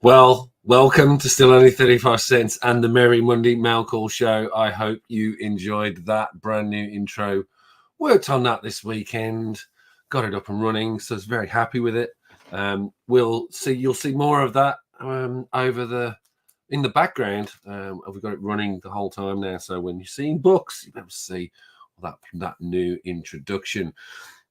Well, welcome to Still Only 35 Cents and the Merry Monday Mailcall Show. I hope you enjoyed that brand new intro. Worked on that this weekend, got it up and running, so I was very happy with it. You'll see more of that in the background. We've got it running the whole time now, so when you're seeing books, you'll be able to see that new introduction.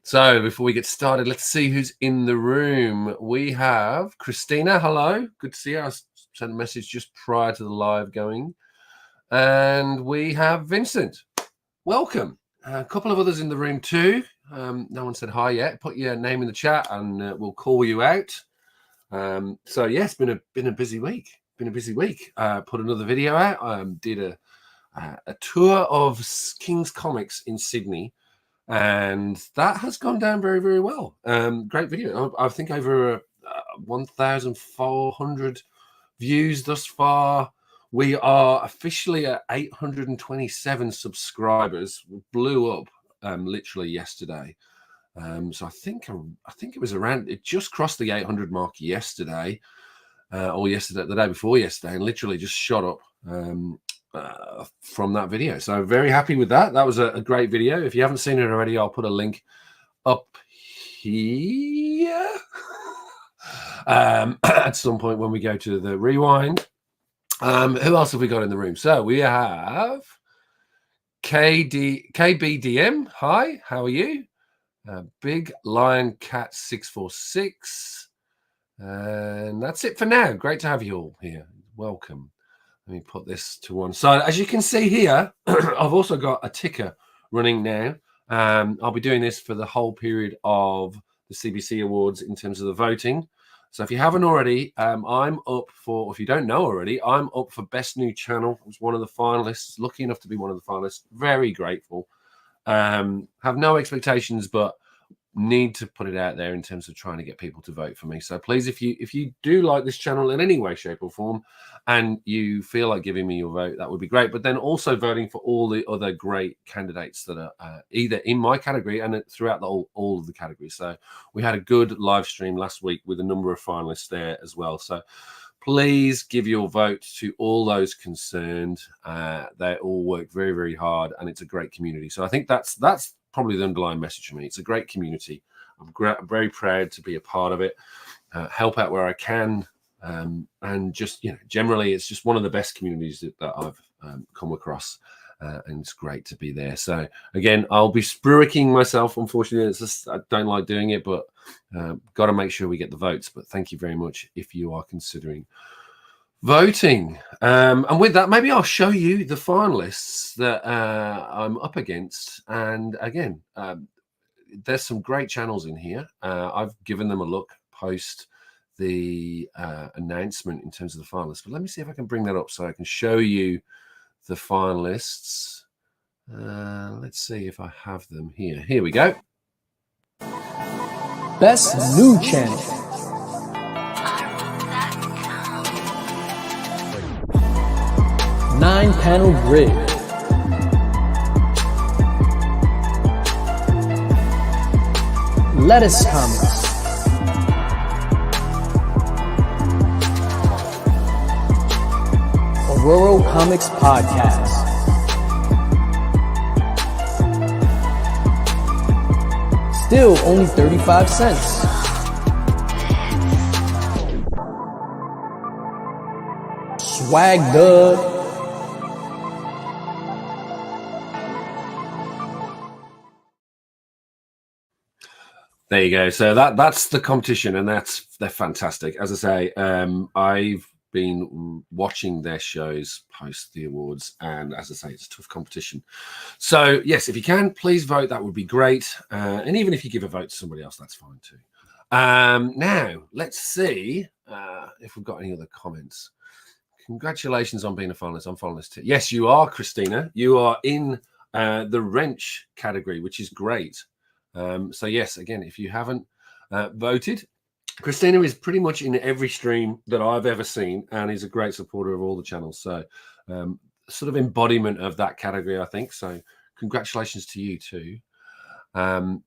So before we get started, let's see who's in the room. We have Christina. Hello. Good to see you. I sent a message just prior to the live going. And we have Vincent. Welcome. A couple of others in the room too. No one said hi yet. Put your name in the chat and we'll call you out. So yeah, it's been a busy week. Put another video out. Did a tour of King's Comics in Sydney. And that has gone down very, very well. Great video. I think over 1,400 views thus far. We are officially at 827 subscribers. We blew up literally yesterday. So I think it was around. It just crossed the 800 mark yesterday, the day before yesterday, and literally just shot up. From that video. So very happy with that. That was a great video. If you haven't seen it already, I'll put a link up here at some point when we go to the rewind. Who else have we got in the room? So we have KBDM. Hi, how are you? Big Lion Cat 646. And that's it for now. Great to have you all here. Welcome. Let me put this to one side. As you can see here, I've also got a ticker running now. I'll be doing this for the whole period of the CBC Awards in terms of the voting. So if you haven't already, I'm up for, if you don't know already, I'm up for Best New Channel. I was one of the finalists, lucky enough to be one of the finalists. Very grateful. Have no expectations, but need to put it out there in terms of trying to get people to vote for me. So please, if you do like this channel in any way, shape or form, and you feel like giving me your vote, that would be great. But then also voting for all the other great candidates that are either in my category and throughout all of the categories. So we had a good live stream last week with a number of finalists there as well. So please give your vote to all those concerned. They all work very, very hard, and it's a great community. So I think that's probably the underlying message for me. It's a great community. I'm very proud to be a part of it, help out where I can, and just, generally it's just one of the best communities that I've come across, and it's great to be there. So again, I'll be spruiking myself. Unfortunately, it's just, I don't like doing it, but got to make sure we get the votes. But thank you very much if you are considering voting. And with that, maybe I'll show you the finalists that I'm up against. And again, there's some great channels in here. I've given them a look post the announcement in terms of the finalists. But let me see if I can bring that up so I can show you the finalists. Let's see if I have them here. Here we go. Best New Channel. 9-panel grid. Lettuce Comics. Aurora Comics Podcast. Still only 35 cents. Swag Dub. There you go. So that's the competition, and they're fantastic. As I say, I've been watching their shows post the awards, and as I say, it's a tough competition. So yes, if you can, please vote. That would be great. And even if you give a vote to somebody else, that's fine too. Now let's see if we've got any other comments. Congratulations on being a finalist. I'm finalist too. Yes, you are, Christina. You are in the wrench category, which is great. So yes, again, if you haven't voted, Christina is pretty much in every stream that I've ever seen, and is a great supporter of all the channels. So sort of embodiment of that category, I think. So congratulations to you too.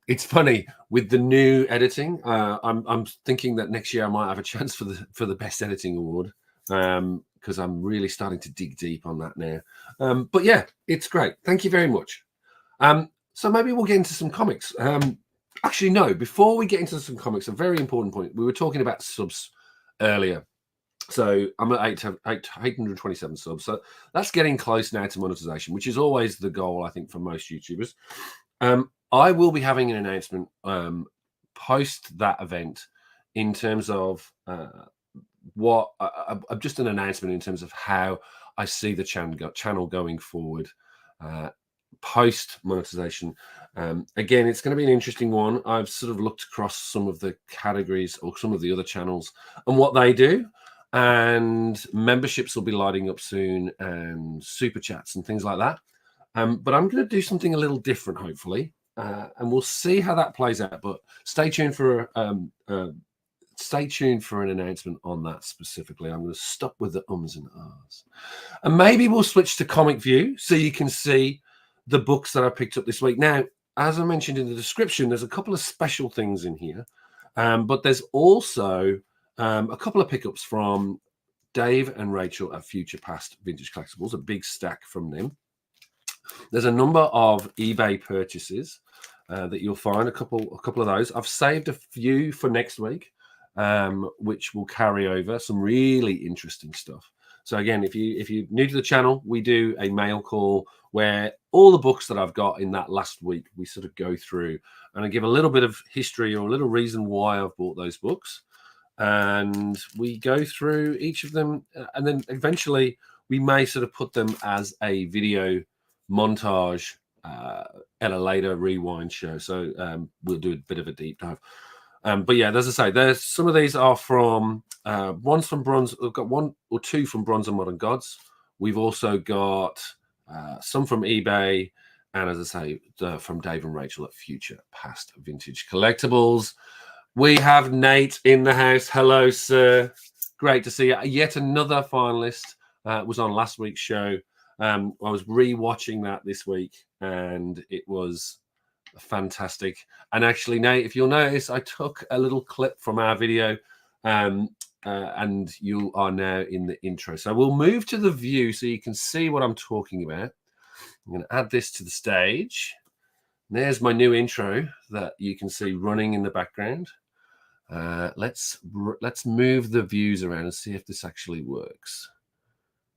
It's funny with the new editing. I'm thinking that next year I might have a chance for the best editing award, because I'm really starting to dig deep on that now. But yeah, it's great. Thank you very much. So maybe we'll get into some comics. Actually, no. Before we get into some comics, a very important point. We were talking about subs earlier. So I'm at 827 subs. So that's getting close now to monetization, which is always the goal, I think, for most YouTubers. I will be having an announcement post that event in terms of just an announcement in terms of how I see the channel going forward post monetization. Again, it's going to be an interesting one. I've sort of looked across some of the categories or some of the other channels and what they do, and memberships will be lighting up soon, and super chats and things like that. But I'm going to do something a little different, hopefully, and we'll see how that plays out. But stay tuned for an announcement on that specifically. I'm going to stop with the ums and ahs, and maybe we'll switch to Comic View so you can see the books that I picked up this week. Now, as I mentioned in the description, there's a couple of special things in here, but there's also a couple of pickups from Dave and Rachel at Future Past Vintage Collectibles, a big stack from them. There's a number of eBay purchases that you'll find, a couple of those. I've saved a few for next week, which will carry over some really interesting stuff. So again, if you're new to the channel, we do a mail call where all the books that I've got in that last week, we sort of go through and I give a little bit of history or a little reason why I've bought those books. And we go through each of them, and then eventually we may sort of put them as a video montage at a later rewind show. So we'll do a bit of a deep dive. But yeah, as I say, there's some of these are from one's from Bronze. We've got one or two from Bronze and Modern Gods. We've also got some from eBay, and as I say, from Dave and Rachel at Future Past Vintage Collectibles. We have Nate in the house. Hello, sir. Great to see you. Yet another finalist was on last week's show. I was re-watching that this week, and it was fantastic. And actually, Nate, if you'll notice, I took a little clip from our video, and you are now in the intro. So we'll move to the view so you can see what I'm talking about. I'm going to add this to the stage. There's my new intro that you can see running in the background. Let's move the views around and see if this actually works.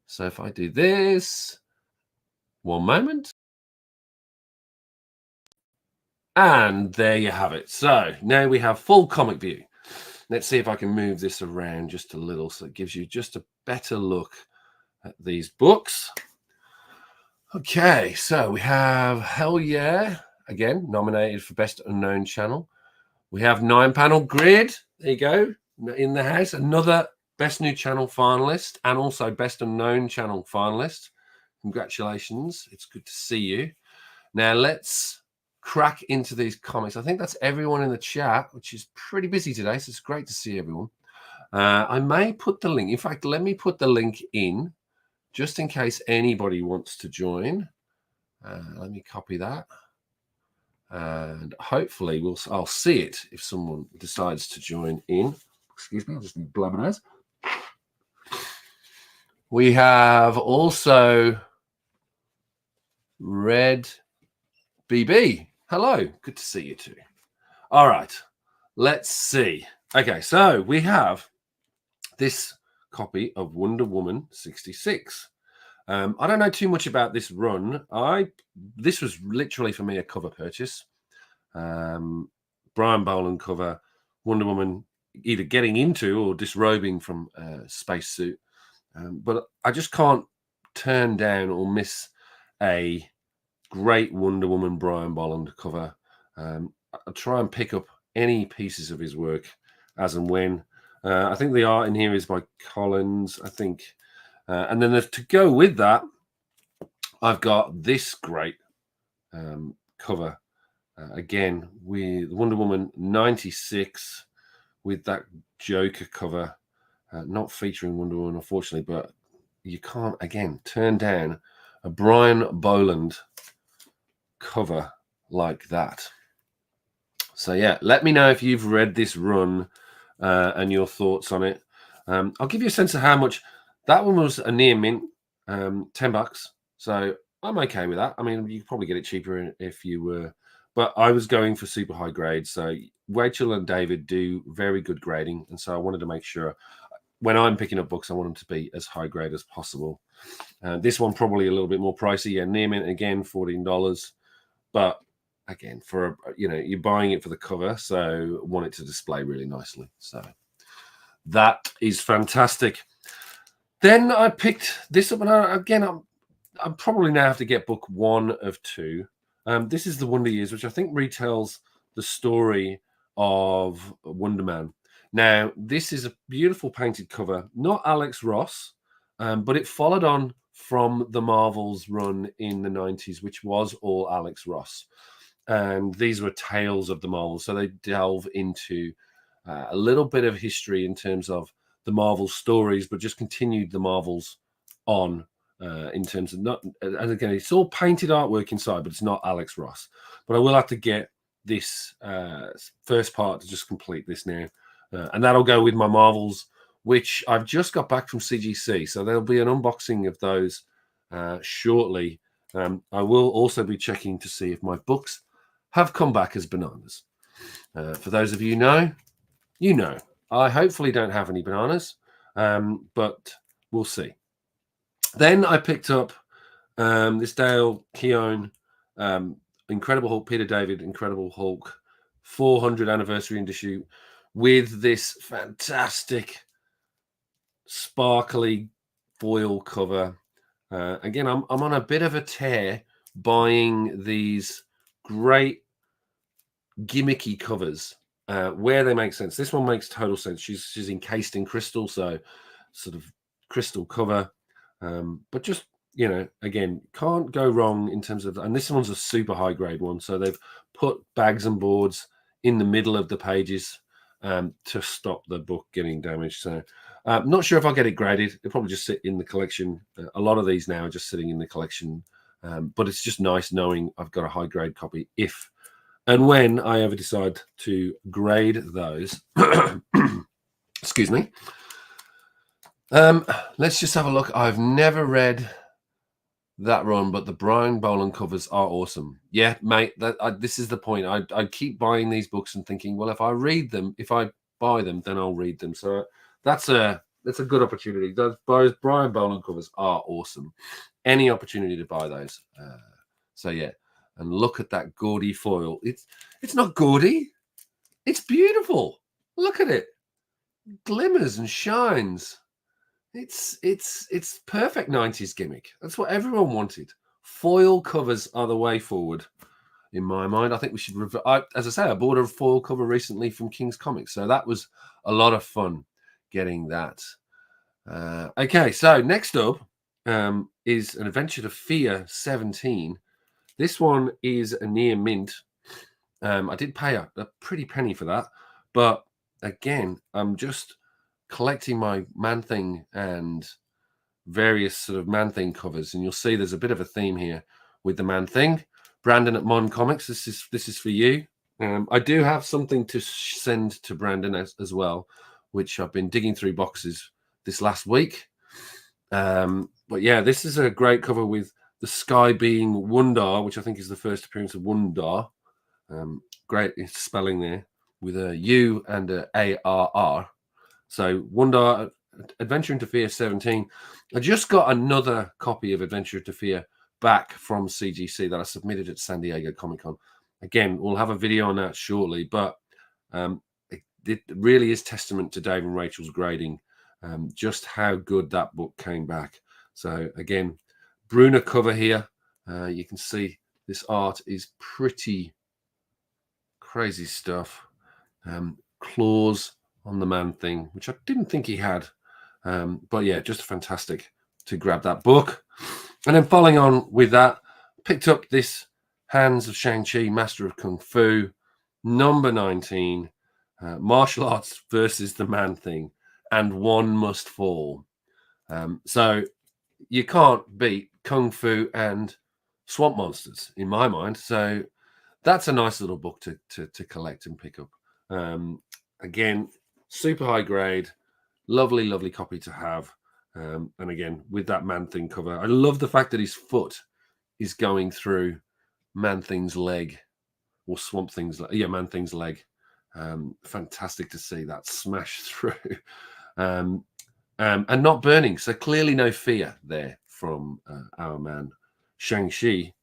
So if I do this, one moment. And there you have it. So now we have full comic view. Let's see if I can move this around just a little so it gives you just a better look at these books. Okay, so we have Hell Yeah, again, nominated for Best Unknown Channel. We have 9-panel grid. There you go, in the house. Another Best New Channel finalist and also Best Unknown Channel finalist. Congratulations. It's good to see you. Now let's crack into these comics. I think that's everyone in the chat, which is pretty busy today, so it's great to see everyone. I may put the link. In fact, let me put the link in just in case anybody wants to join. Let me copy that. And hopefully I'll see it if someone decides to join in. Excuse me, I'll just blow my nose. We have also Red BB. Hello, good to see you too. All right, let's see. Okay, so we have this copy of Wonder Woman 66. I don't know too much about this run. This was literally for me a cover purchase. Brian Boland cover, Wonder Woman either getting into or disrobing from a spacesuit. But I just can't turn down or miss a great Wonder Woman Brian Boland cover. I'll try and pick up any pieces of his work as and when. I think the art in here is by Collins, I think. And then to go with that, I've got this great cover. Again, with Wonder Woman 96 with that Joker cover. Not featuring Wonder Woman, unfortunately, but you can't, again, turn down a Brian Boland cover like that. So yeah, let me know if you've read this run and your thoughts on it. I'll give you a sense of how much. That one was a near mint, $10. So I'm okay with that. I mean, you could probably get it cheaper if you were, but I was going for super high grade. So Rachel and David do very good grading, and so I wanted to make sure when I'm picking up books, I want them to be as high grade as possible. This one probably a little bit more pricey. Yeah, near mint again, $14, but again, for you're buying it for the cover, so want it to display really nicely. So that is fantastic. Then I picked this up, and I'm probably now have to get book 1 of 2. This is the Wonder Years, which I think retells the story of Wonder Man. Now, this is a beautiful painted cover, not Alex Ross, but it followed on from the Marvels run in the 90s, which was all Alex Ross. And these were tales of the Marvels, so they delve into a little bit of history in terms of the Marvel stories, but just continued the Marvels on in terms of not. And again, it's all painted artwork inside, but it's not Alex Ross. But I will have to get this first part to just complete this now, and that'll go with my Marvels, which I've just got back from CGC. So there'll be an unboxing of those shortly. I will also be checking to see if my books have come back as bananas. For those of you you know. I hopefully don't have any bananas, but we'll see. Then I picked up this Dale Keown Incredible Hulk, Peter David Incredible Hulk 400 anniversary issue with this fantastic sparkly foil cover. Again, I'm on a bit of a tear buying these great gimmicky covers where they make sense. This one makes total sense. She's encased in crystal, so sort of crystal cover, but just again, can't go wrong in terms of. And this one's a super high grade one, so they've put bags and boards in the middle of the pages to stop the book getting damaged. So not sure if I'll get it graded. It'll probably just sit in the collection. A lot of these now are just sitting in the collection, but it's just nice knowing I've got a high grade copy if and when I ever decide to grade those. Excuse me. Let's just have a look. I've never read that run, but the Brian Boland covers are awesome. Yeah, mate, this is the point. I keep buying these books and thinking, well, if I buy them, then I'll read them. So that's a good opportunity. Those Brian Boland covers are awesome. Any opportunity to buy those. So yeah. And look at that gaudy foil. It's not gaudy. It's beautiful. Look at it. Glimmers and shines. It's perfect 90s gimmick. That's what everyone wanted. Foil covers are the way forward, in my mind. I think we should. As I say, I bought a foil cover recently from King's Comics, so that was a lot of fun getting that. Okay, so next up is an Adventure to Fear 17. This one is a near mint. I did pay a pretty penny for that. But again, I'm just collecting my Man-Thing and various sort of Man-Thing covers. And you'll see there's a bit of a theme here with the Man-Thing. Brandon at Mon Comics, this is for you. I do have something to send to Brandon as well, which I've been digging through boxes this last week. But yeah, this is a great cover with the sky being Wundar, which I think is the first appearance of Wundar. Great spelling there with a U and a ARR. So Wundar, Adventure into Fear 17. I just got another copy of Adventure into Fear back from CGC that I submitted at San Diego Comic-Con. Again, we'll have a video on that shortly, but it really is testament to Dave and Rachel's grading, just how good that book came back. So again, Bruna cover here. You can see this art is pretty crazy stuff. Claws on the Man-Thing, which I didn't think he had. But yeah, just fantastic to grab that book. And then following on with that, picked up this Hands of Shang-Chi, Master of Kung Fu, number 19, Martial Arts versus the Man-Thing, and One Must Fall. So you can't beat Kung Fu and Swamp Monsters, in my mind. So that's a nice little book to collect and pick up. Again, super high grade, lovely copy to have. And again, with that Man-Thing cover, I love the fact that his foot is going through Man-Thing's leg, or Swamp Thing's, Man-Thing's leg. Fantastic to see that smash through, and not burning. So clearly no fear there from our man Shang-Chi.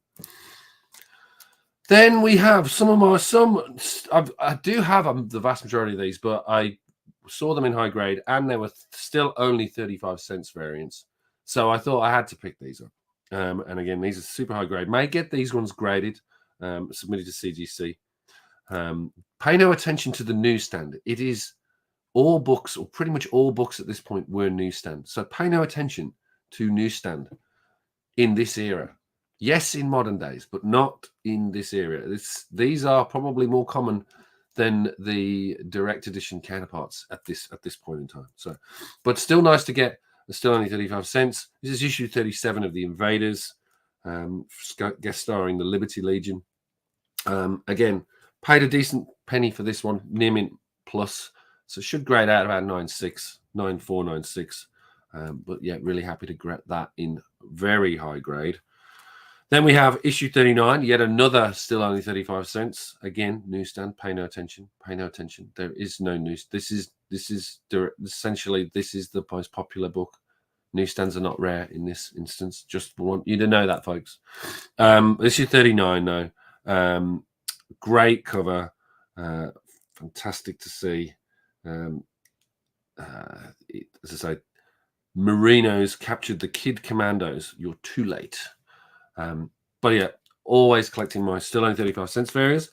Then we have I do have the vast majority of these, but I saw them in high grade and they were still only 35 cents variants. So I thought I had to pick these up. And again, these are super high grade. May get these ones graded, submitted to CGC. Pay no attention to the newsstand. It is all books, or pretty much all books at this point, were newsstand. So pay no attention to newsstand in this era. Yes, in modern days, but not in this era. These are probably more common than the direct edition counterparts at this point in time. So, but still nice to get. It's still only 35 cents. This is issue 37 of The Invaders, guest starring the Liberty Legion. Again, paid a decent penny for this one, near mint plus. So should grade out about 9.6, 9.4, 9.6. But yeah, really happy to get that in very high grade. Then we have issue 39, yet another still only 35 cents. Again, newsstand, pay no attention, pay no attention. There is no news. This is essentially, this is the most popular book. Newsstands are not rare in this instance. Just want you to know that, folks. Issue 39 now. Great cover. Fantastic to see. As I say, Marinos captured the Kid Commandos. You're too late. But yeah, always collecting my still only 35 cents variants.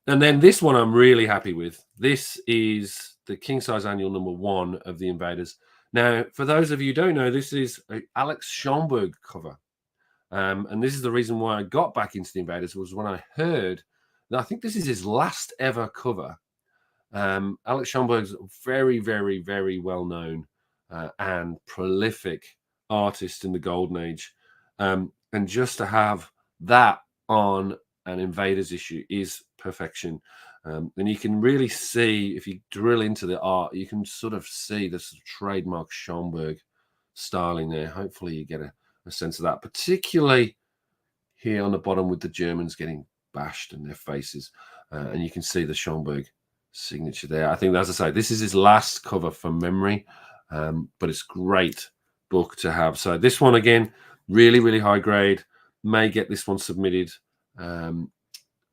And then this one I'm really happy with. This is the king size annual number 1 of The Invaders. Now, for those of you who don't know, this is a Alex Schomburg cover. And this is the reason why I got back into The Invaders, was when I heard that I think this is his last ever cover. Alex Schomburg's very, very, very well known and prolific artist in the Golden Age. And just to have that on an Invaders issue is perfection. And you can really see, if you drill into the art, you can sort of see this trademark Schomburg styling there. Hopefully you get a sense of that, particularly here on the bottom with the Germans getting bashed in their faces. And you can see the Schomburg signature there. I think, as I say, this is his last cover from memory, but it's great book to have. So this one, again, really, really high grade. May get this one submitted.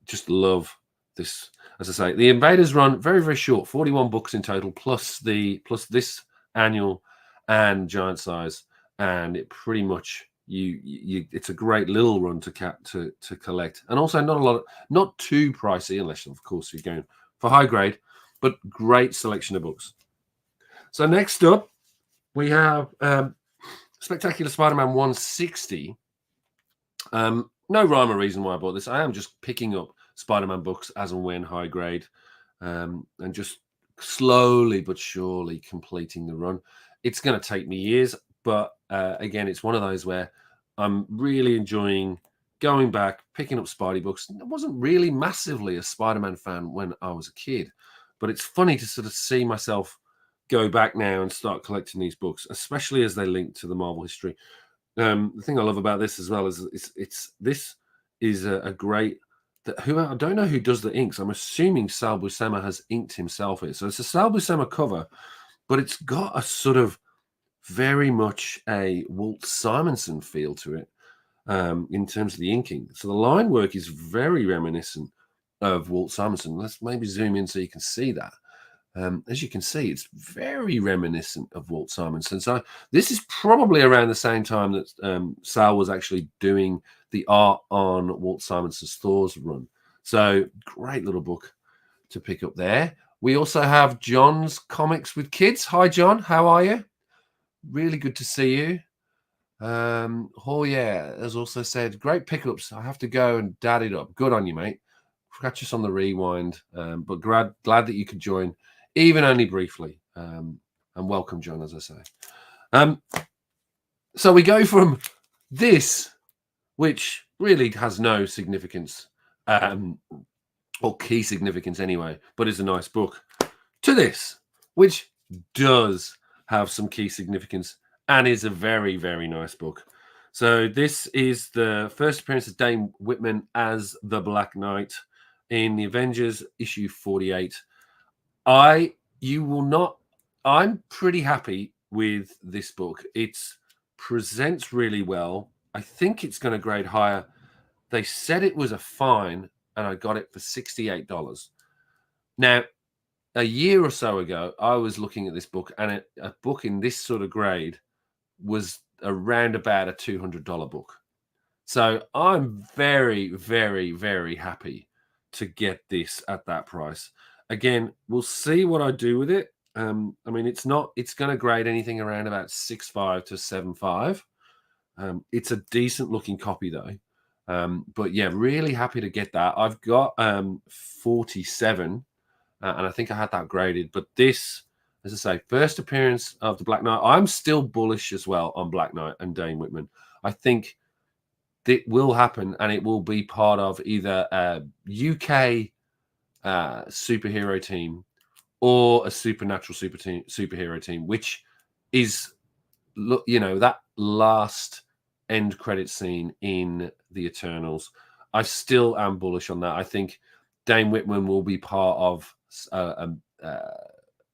Just love this. As I say, the Invaders run very, very short, 41 books in total, plus this annual and giant size, and it pretty much it's a great little run to collect, and also not too pricey, unless of course you're going for high grade, but great selection of books. So next up, we have Spectacular Spider-Man 160. No rhyme or reason why I bought this. I am just picking up Spider-Man books as and when high grade, and just slowly but surely completing the run. It's going to take me years, but again, it's one of those where I'm really enjoying going back, picking up Spidey books. I wasn't really massively a Spider-Man fan when I was a kid, but it's funny to sort of see myself go back now and start collecting these books, especially as they link to the Marvel history. The thing I love about this as well is this is a great. I don't know who does the inks. I'm assuming Sal Buscema has inked himself here. So it's a Sal Buscema cover, but it's got a sort of very much a Walt Simonson feel to it in terms of the inking. So the line work is very reminiscent of Walt Simonson. Let's maybe zoom in so you can see that. As you can see, it's very reminiscent of Walt Simonson. So this is probably around the same time that Sal was actually doing the art on Walt Simonson's Thor's run. So great little book to pick up there. We also have John's Comics with Kids. Hi, John. How are you? Really good to see you. Oh, yeah, has also said, great pickups. I have to go and dad it up. Good on you, mate. Catch us on the rewind. But glad that you could join, even only briefly. And welcome, John, as I say. So we go from this, which really has no significance or key significance anyway, but it's a nice book, to this, which does have some key significance and is a very, very nice book. So this is the first appearance of Dane Whitman as the Black Knight in the Avengers issue 48. I'm pretty happy with this book. It presents really well. I think it's going to grade higher. They said it was a fine, and I got it for $68. Now, a year or so ago, I was looking at this book, and a book in this sort of grade was around about a $200 book. So I'm very, very, very happy to get this at that price. Again, we'll see what I do with it. I mean, it's going to grade anything around about 6.5 to 7.5. It's a decent looking copy though. But yeah, really happy to get that. I've got 47, and I think I had that graded. But this, as I say, first appearance of the Black Knight. I'm still bullish as well on Black Knight and Dane Whitman. I think it will happen, and it will be part of either a UK superhero team or a supernatural superhero team, which is, that last end credit scene in the Eternals. I still am bullish on that. I think Dane Whitman will be part of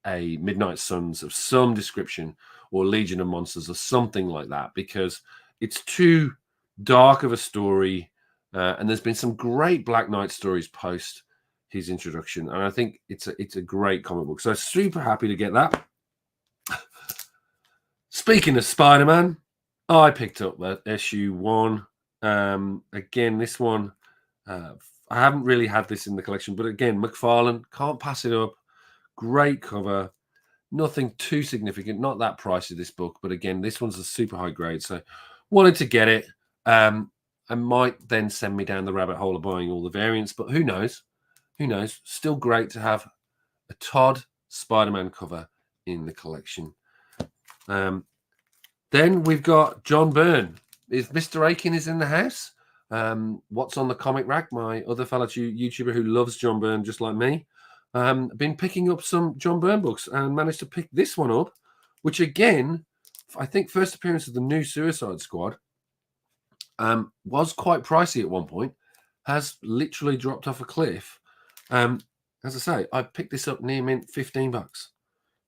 a Midnight Suns of some description, or Legion of Monsters or something like that, because it's too dark of a story, and there's been some great Black Knight stories post his introduction, and I think it's a great comic book. So super happy to get that. Speaking of Spider-Man, I picked up that issue 1. Again, this one, I haven't really had this in the collection, but again, McFarlane, can't pass it up. Great cover, nothing too significant, not that pricey, this book, but again, this one's a super high grade, so wanted to get it. I might then send me down the rabbit hole of buying all the variants, but who knows? Who knows? Still great to have a Todd Spider-Man cover in the collection. Then we've got John Byrne. If Mr. Aiken is in the house, what's on the comic rack? My other fellow YouTuber who loves John Byrne just like me, been picking up some John Byrne books and managed to pick this one up, which again, I think first appearance of the new Suicide Squad, was quite pricey at one point, has literally dropped off a cliff. As I say, I picked this up near mint, $15.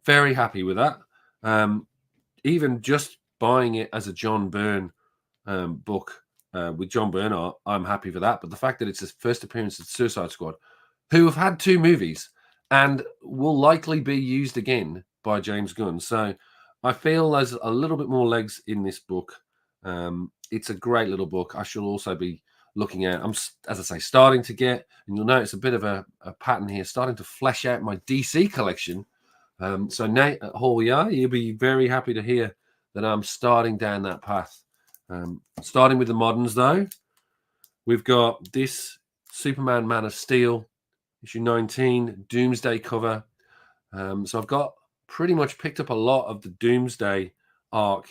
Very happy with that. Even just buying it as a John Byrne book with John Byrne art, I'm happy for that. But the fact that it's his first appearance of Suicide Squad, who have had 2 movies and will likely be used again by James Gunn. So I feel there's a little bit more legs in this book. It's a great little book. I shall also be looking at, as I say, starting to get, and you'll notice a bit of a pattern here, starting to flesh out my DC collection. So Nate, here we are. You'll be very happy to hear that I'm starting down that path. Starting with the moderns, though, we've got this Superman Man of Steel, issue 19, Doomsday cover. So I've got pretty much picked up a lot of the Doomsday arc.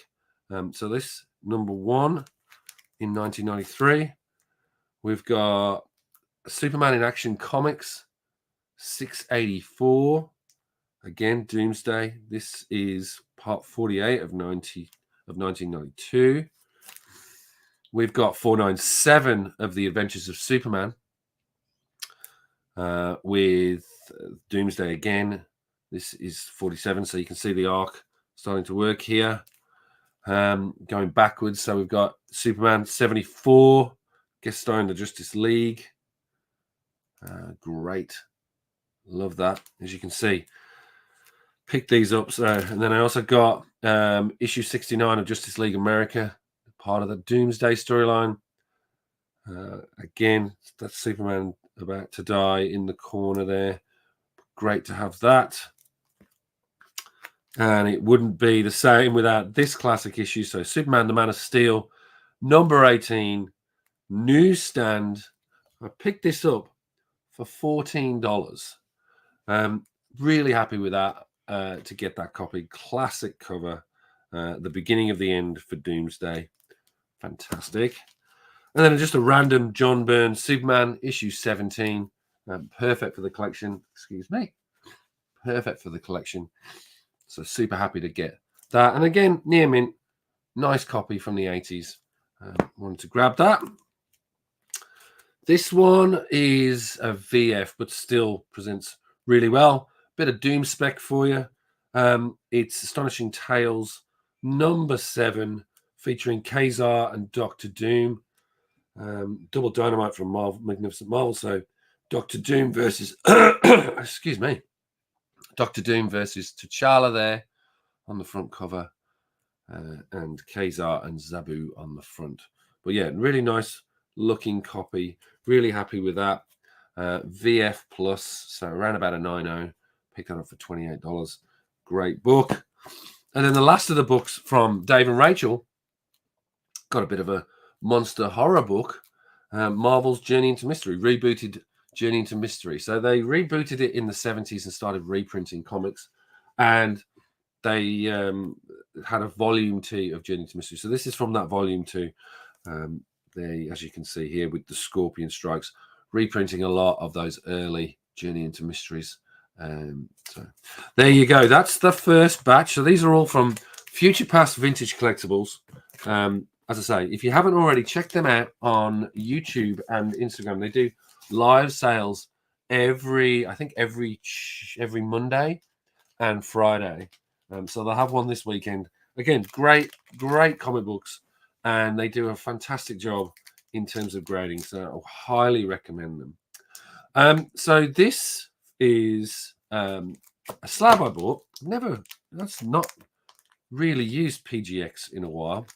So this number 1 in 1993. We've got Superman in Action Comics, 684. Again, Doomsday. This is part 48 of 1992. We've got 497 of the Adventures of Superman, with Doomsday again. This is 47, so you can see the arc starting to work here. Going backwards, so we've got Superman 74, guest starring the Justice League. Great. Love that, as you can see. Pick these up. So, and then I also got issue 69 of Justice League America, part of the Doomsday storyline. Again, that's Superman about to die in the corner there. Great to have that. And it wouldn't be the same without this classic issue. So Superman, the Man of Steel, number 18, newsstand. I picked this up for $14. Really happy with that, to get that copy. Classic cover. The beginning of the end for Doomsday. Fantastic. And then just a random John Byrne Superman, issue 17. Perfect for the collection. Excuse me. Perfect for the collection. So super happy to get that. And again, near mint, nice copy from the 80s. Wanted to grab that. This one is a VF, but still presents really well. Bit of Doom spec for you. It's Astonishing Tales number 7, featuring Kazar and Dr. Doom. Double dynamite from Marvel, Magnificent Marvel. So Dr. Doom versus excuse me. Dr. Doom versus T'Challa there on the front cover. And Kazar and Zabu on the front. But yeah, really nice looking copy. Really happy with that. VF Plus, so around about a 9.0. Picked that up for $28. Great book. And then the last of the books from Dave and Rachel, got a bit of a monster horror book. Marvel's Journey into Mystery, rebooted Journey into Mystery. So they rebooted it in the 70s and started reprinting comics. And they had a volume 2 of Journey to Mystery. So this is from that volume 2. They, as you can see here with the Scorpion Strikes, reprinting a lot of those early Journey into Mysteries. So there you go. That's the first batch. So these are all from Future Past Vintage Collectibles. As I say, if you haven't already, check them out on YouTube and Instagram. They do live sales every Monday and Friday. So they'll have one this weekend. Again, great comic books, and they do a fantastic job in terms of grading. So I'll highly recommend them. So this is a slab I bought. That's not really used PGX in a while.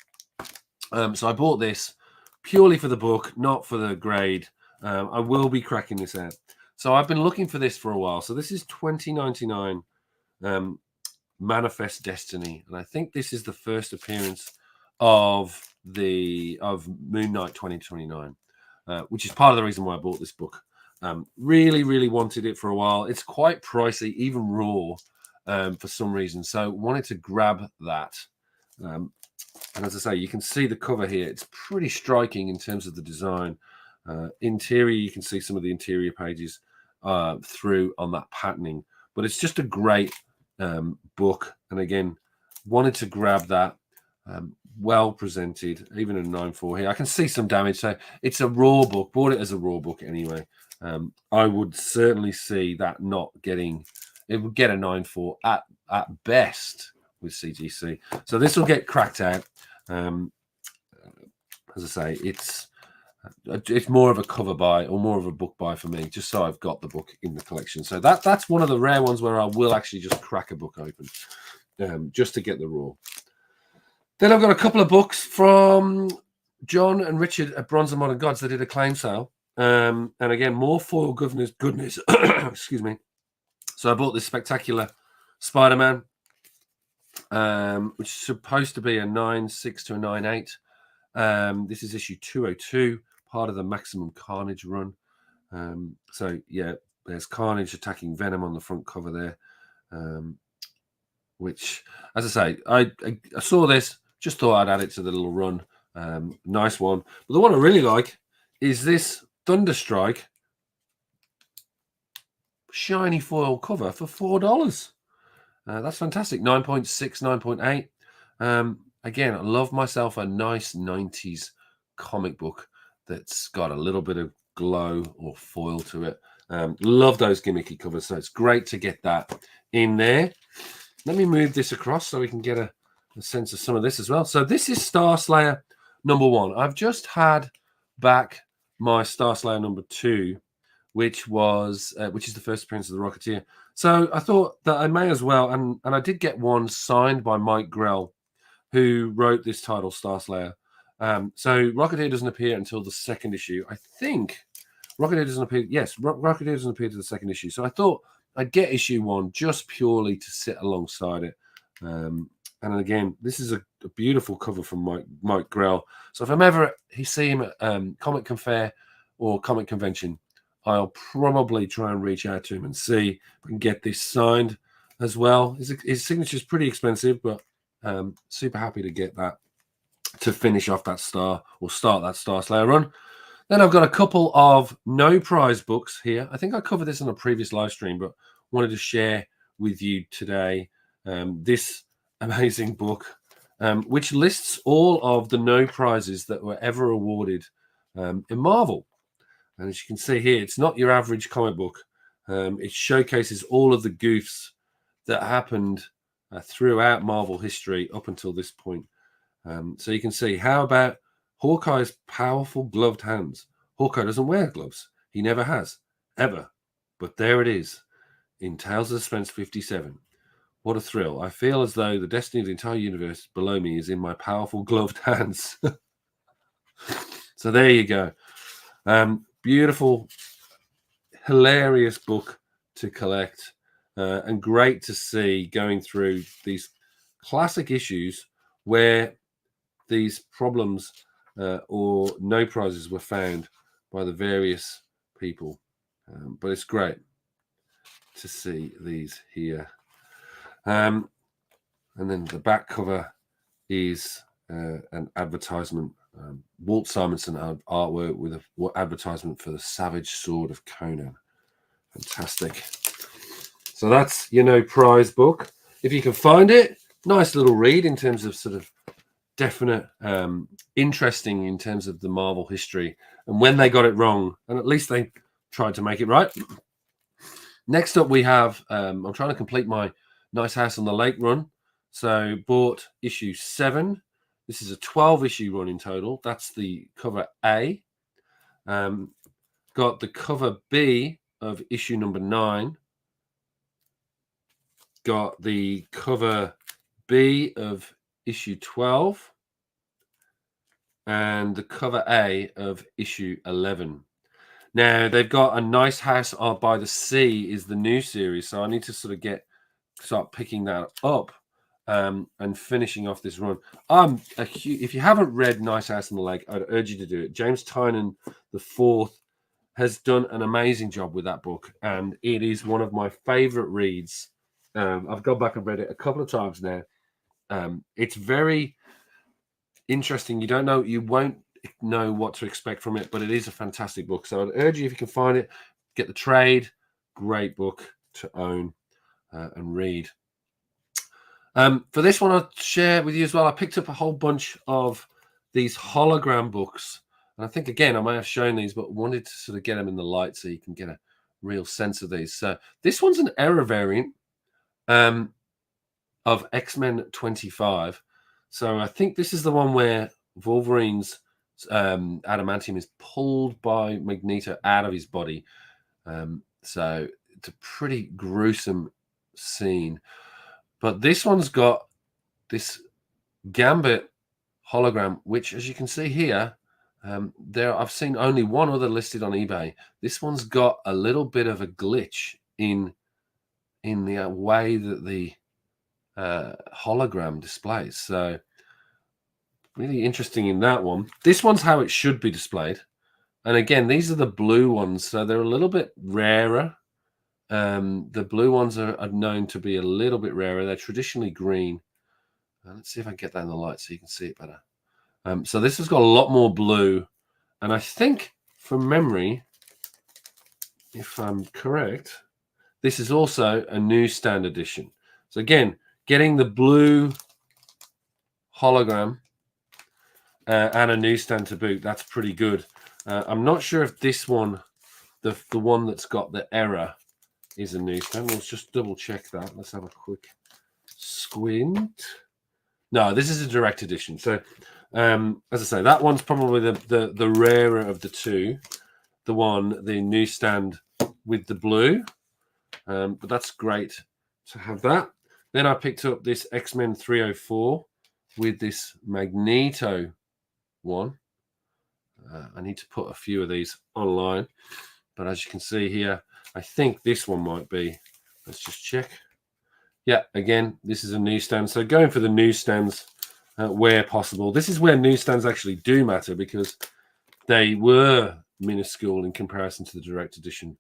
So I bought this purely for the book, not for the grade. I will be cracking this out. So I've been looking for this for a while. So this is 2099. Manifest Destiny, and I think this is the first appearance of Moon Knight 2029, which is part of the reason why I bought this book. Really wanted it for a while. It's quite pricey, even raw, for some reason, so wanted to grab that. And as I say, you can see the cover here. It's pretty striking in terms of the design. Interior, you can see some of the interior pages through on that patterning, but it's just a great book. And again, wanted to grab that. Well presented, even a 9.4 here. I can see some damage, so it's a raw book. Bought it as a raw book anyway. I would certainly see that not getting, it would get a 9.4 at best with CGC. So this will get cracked out. As I say, it's more of a cover buy or more of a book buy for me, just so I've got the book in the collection. So that's one of the rare ones where I will actually just crack a book open, just to get the raw. Then I've got a couple of books from John and Richard at Bronze and Modern Gods. They did a claim sale. And again, more foil goodness. Excuse me. So I bought this spectacular Spider-Man, which is supposed to be a 9.6 to a 9.8. This is issue 202, part of the Maximum Carnage run. So yeah, there's Carnage attacking Venom on the front cover there. Which, as I say, I saw this, just thought I'd add it to the little run. Nice one. But the one I really like is this Thunderstrike shiny foil cover for $4. That's fantastic. 9.6, 9.8. Again, I love myself a nice 90s comic book that's got a little bit of glow or foil to it. Love those gimmicky covers, so it's great to get that in there. Let me move this across so we can get a sense of some of this as well. So this is Star Slayer number 1. I've just had back my Star Slayer number 2, which is the first appearance of the Rocketeer. So I thought that I may as well, and I did get one signed by Mike Grell, who wrote this title, Star Slayer. So Rocketeer doesn't appear until the second issue. I think Rocketeer doesn't appear. Yes, Rocketeer doesn't appear to the second issue. So I thought I'd get issue 1 just purely to sit alongside it. And again, this is a beautiful cover from Mike Grell. So if I'm ever see him at Comic Confair or Comic Convention, I'll probably try and reach out to him and see if I can get this signed as well. His signature is pretty expensive, but super happy to get that to finish off that start that Star Slayer run. Then I've got a couple of no prize books here. I think I covered this on a previous live stream, but wanted to share with you today this amazing book, which lists all of the no prizes that were ever awarded in Marvel. And as you can see here, it's not your average comic book. It showcases all of the goofs that happened throughout Marvel history up until this point. So you can see, how about Hawkeye's powerful gloved hands? Hawkeye doesn't wear gloves. He never has, ever. But there it is in Tales of Suspense 57. What a thrill. I feel as though the destiny of the entire universe below me is in my powerful gloved hands. So there you go. Beautiful, hilarious book to collect, and great to see going through these classic issues where these problems or no prizes were found by the various people. But it's great to see these here. And then the back cover is an advertisement. Walt Simonson artwork with an advertisement for the Savage Sword of Conan. Fantastic. So that's your no prize book. If you can find it, nice little read in terms of sort of definite interesting in terms of the Marvel history and when they got it wrong, and at least they tried to make it right. Next up we have I'm trying to complete my Nice House on the Lake run, so bought issue 7. This is a 12 issue run in total. That's the cover A. Got the cover B of issue number 9. Got the cover B of issue 12 and the cover A of issue 11. Now they've got a Nice House by the Sea is the new series, so I need to sort of start picking that up and finishing off this run. If you haven't read Nice House on the Lake, I'd urge you to do it. James Tynion IV has done an amazing job with that book, and it is one of my favorite reads. I've gone back and read it a couple of times now. It's very interesting. You won't know what to expect from it, but it is a fantastic book. So I'd urge you, if you can find it, get the trade. Great book to own and read. For this one, I'll share with you as well. I picked up a whole bunch of these hologram books, and I think again I may have shown these, but wanted to sort of get them in the light so you can get a real sense of these. So this one's an error variant of X-Men 25. So I think this is the one where Wolverine's adamantium is pulled by Magneto out of his body. So it's a pretty gruesome scene. But this one's got this Gambit hologram, which, as you can see here, I've seen only one other listed on eBay. This one's got a little bit of a glitch in the way that the hologram displays. So really interesting in that one. This one's how it should be displayed. And again, these are the blue ones, so they're a little bit rarer. The blue ones are known to be a little bit rarer. They're traditionally green. Let's see if I can get that in the light so you can see it better. So this has got a lot more blue. And I think, from memory, if I'm correct, this is also a newsstand edition. So again, getting the blue hologram and a newsstand to boot, that's pretty good. I'm not sure if this one, the one that's got the error, is a newsstand. Let's just double check that. Let's have a quick squint. No, this is a direct edition. So as I say, that one's probably the rarer of the two. The newsstand with the blue. But that's great to have that. Then I picked up this X-Men 304 with this Magneto one. I need to put a few of these online. But as you can see here, I think this one might be. Let's just check. Yeah, again, this is a newsstand. So going for the newsstands where possible. This is where newsstands actually do matter, because they were minuscule in comparison to the direct edition.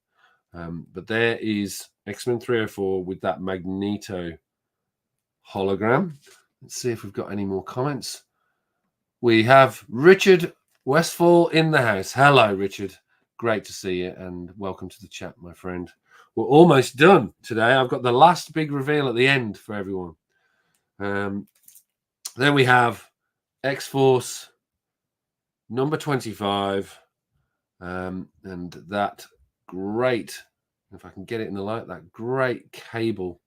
But there is X-Men 304 with that Magneto hologram. Let's see if we've got any more comments. We have Richard Westfall in the house. Hello, Richard. Great to see you, and welcome to the chat, my friend. We're almost done today. I've got the last big reveal at the end for everyone. Then we have X-Force number 25, and that great, if I can get it in the light, that great cable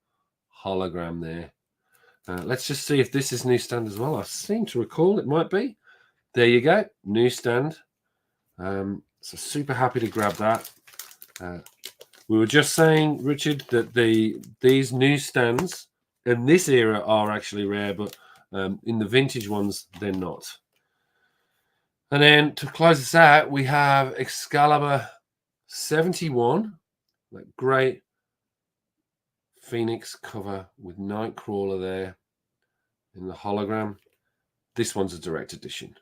hologram there. Let's just see if this is newsstand as well. I seem to recall it might be. There you go, newsstand. So super happy to grab that. We were just saying, Richard, that these newsstands in this era are actually rare, but in the vintage ones, they're not. And then to close this out, we have Excalibur 71, that great Phoenix cover with Nightcrawler there in the hologram. This one's a direct edition.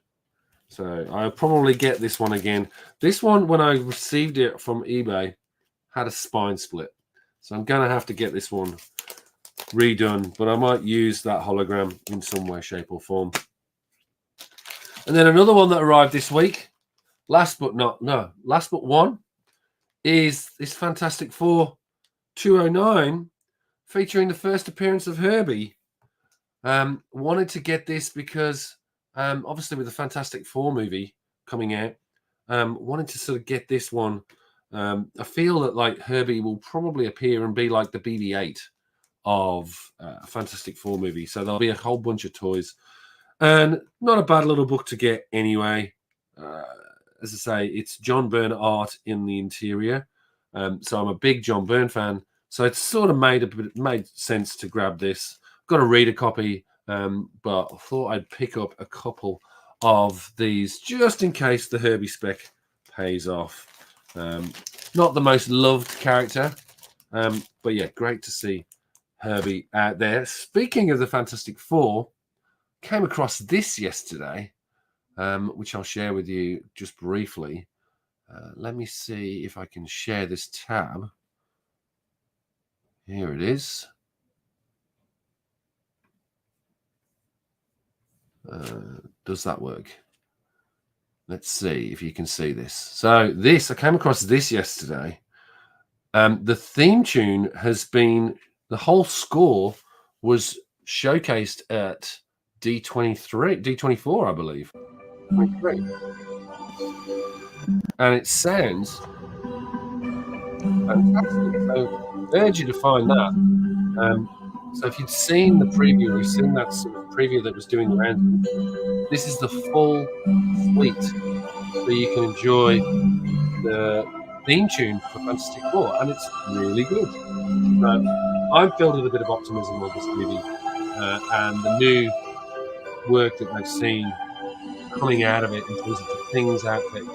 So I'll probably get this one again. This one, when I received it from eBay, had a spine split. So I'm going to have to get this one redone, but I might use that hologram in some way, shape, or form. And then another one that arrived this week, last but one, is this Fantastic Four 209 featuring the first appearance of Herbie. Wanted to get this because obviously with the Fantastic Four movie coming out, wanted to sort of get this one. I feel that like Herbie will probably appear and be like the BB-8 of a Fantastic Four movie. So there'll be a whole bunch of toys. And not a bad little book to get anyway. As I say, it's John Byrne art in the interior. So I'm a big John Byrne fan. So it sort of made sense to grab this. Got a reader copy, but I thought I'd pick up a couple of these just in case the Herbie spec pays off. Not the most loved character, but yeah, great to see Herbie out there. Speaking of the Fantastic Four, came across this yesterday, which I'll share with you just briefly. Let me see if I can share this tab. Here it is. Does that work? Let's see if you can see this. So I came across this yesterday. The theme tune has been, the whole score was showcased at D24, I believe. 23. And it sounds fantastic. So I urge you to find that. So if you'd seen the preview, or you've seen that sort of preview that was doing the round, this is the full suite, so you can enjoy the theme tune for Fantastic Four, and it's really good. I'm filled with a bit of optimism on this movie, and the new work that I've seen coming out of it in terms of the things outfit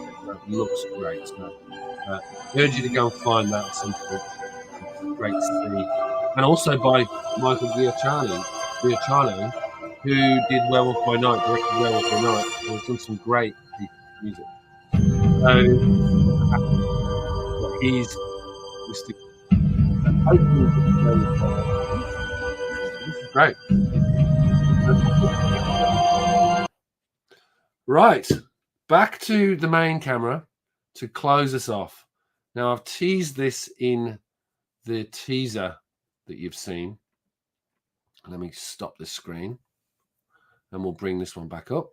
looks great. So I urge you to go and find that at some point. It's great to see. And also by Michael Giacchino, who did Werewolf by Night, directed Werewolf by Night, and has done some great music. So he's hopefully this is great. Right, back to the main camera to close us off. Now I've teased this in the teaser that you've seen. Let me stop this screen and we'll bring this one back up.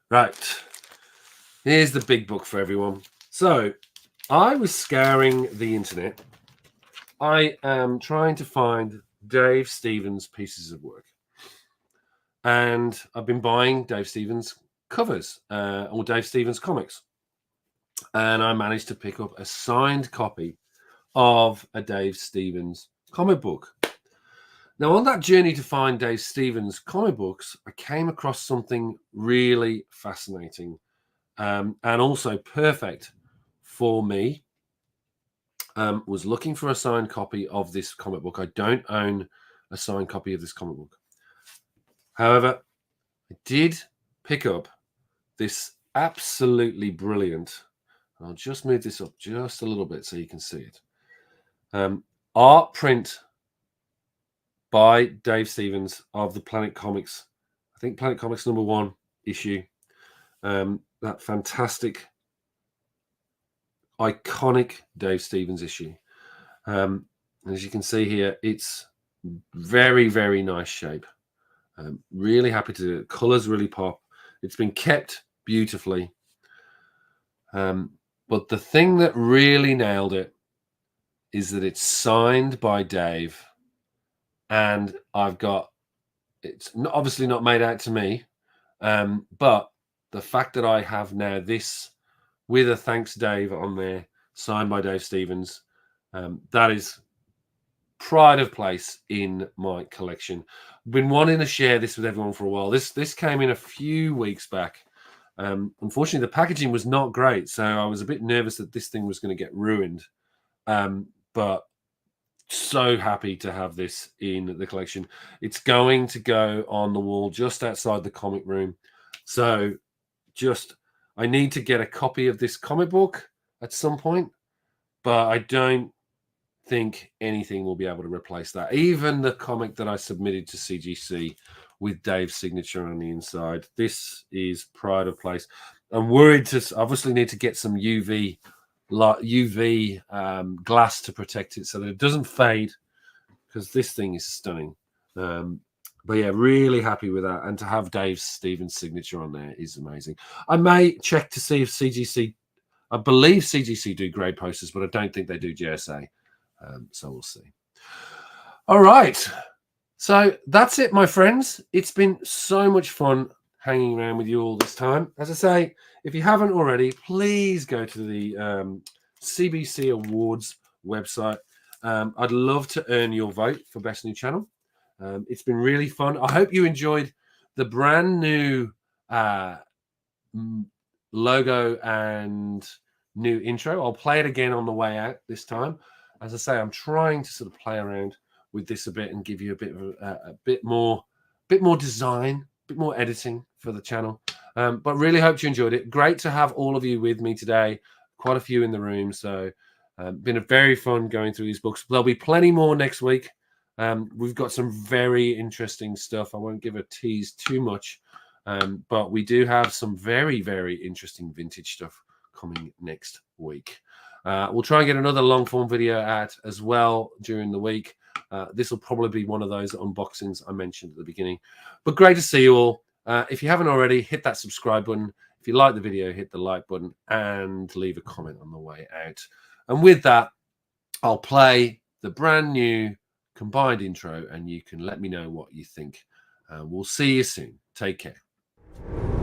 Right, here's the big book for everyone. So I was scouring the internet. I am trying to find Dave Stevens pieces of work. And I've been buying Dave Stevens covers or Dave Stevens comics. And I managed to pick up a signed copy of a Dave Stevens comic book. Now, on that journey to find Dave Stevens comic books, I came across something really fascinating and also perfect for me. Was looking for a signed copy of this comic book. I don't own a signed copy of this comic book. However, I did pick up this absolutely brilliant, I'll just move this up just a little bit so you can see it, art print by Dave Stevens of the Planet Comics. I think Planet Comics #1 issue. That fantastic, iconic Dave Stevens issue. As you can see here, it's very, very nice shape. Really happy to do it. Colors really pop. It's been kept beautifully. But the thing that really nailed it is that it's signed by Dave, and it's obviously not made out to me, but the fact that I have now this with a thanks Dave on there, signed by Dave Stevens, that is pride of place in my collection. Been wanting to share this with everyone for a while. This came in a few weeks back. Unfortunately, the packaging was not great, so I was a bit nervous that this thing was going to get ruined. But so happy to have this in the collection. It's going to go on the wall just outside the comic room. So I need to get a copy of this comic book at some point, but I don't think anything will be able to replace that. Even the comic that I submitted to CGC with Dave's signature on the inside. This is pride of place. I'm worried to obviously need to get some UV glass to protect it so that it doesn't fade, because this thing is stunning. But yeah, really happy with that. And to have Dave Stevens' signature on there is amazing. I may check to see if CGC, I believe CGC do grade posters, but I don't think they do GSA. So we'll see. All right. So that's it, my friends. It's been so much fun hanging around with you all this time. As I say, if you haven't already, please go to the CBC Awards website. I'd love to earn your vote for Best New Channel. It's been really fun. I hope you enjoyed the brand new logo and new intro. I'll play it again on the way out this time. As I say, I'm trying to sort of play around with this a bit and give you a bit more design, a bit more editing for the channel. But really hope you enjoyed it. Great to have all of you with me today. Quite a few in the room. So been a very fun going through these books. There'll be plenty more next week. We've got some very interesting stuff. I won't give a tease too much, but we do have some very, very interesting vintage stuff coming next week. We'll try and get another long form video out as well during the week. This will probably be one of those unboxings I mentioned at the beginning. But great to see you all. If you haven't already, hit that subscribe button. If you like the video, hit the like button and leave a comment on the way out. And with that, I'll play the brand new combined intro and you can let me know what you think. We'll see you soon. Take care.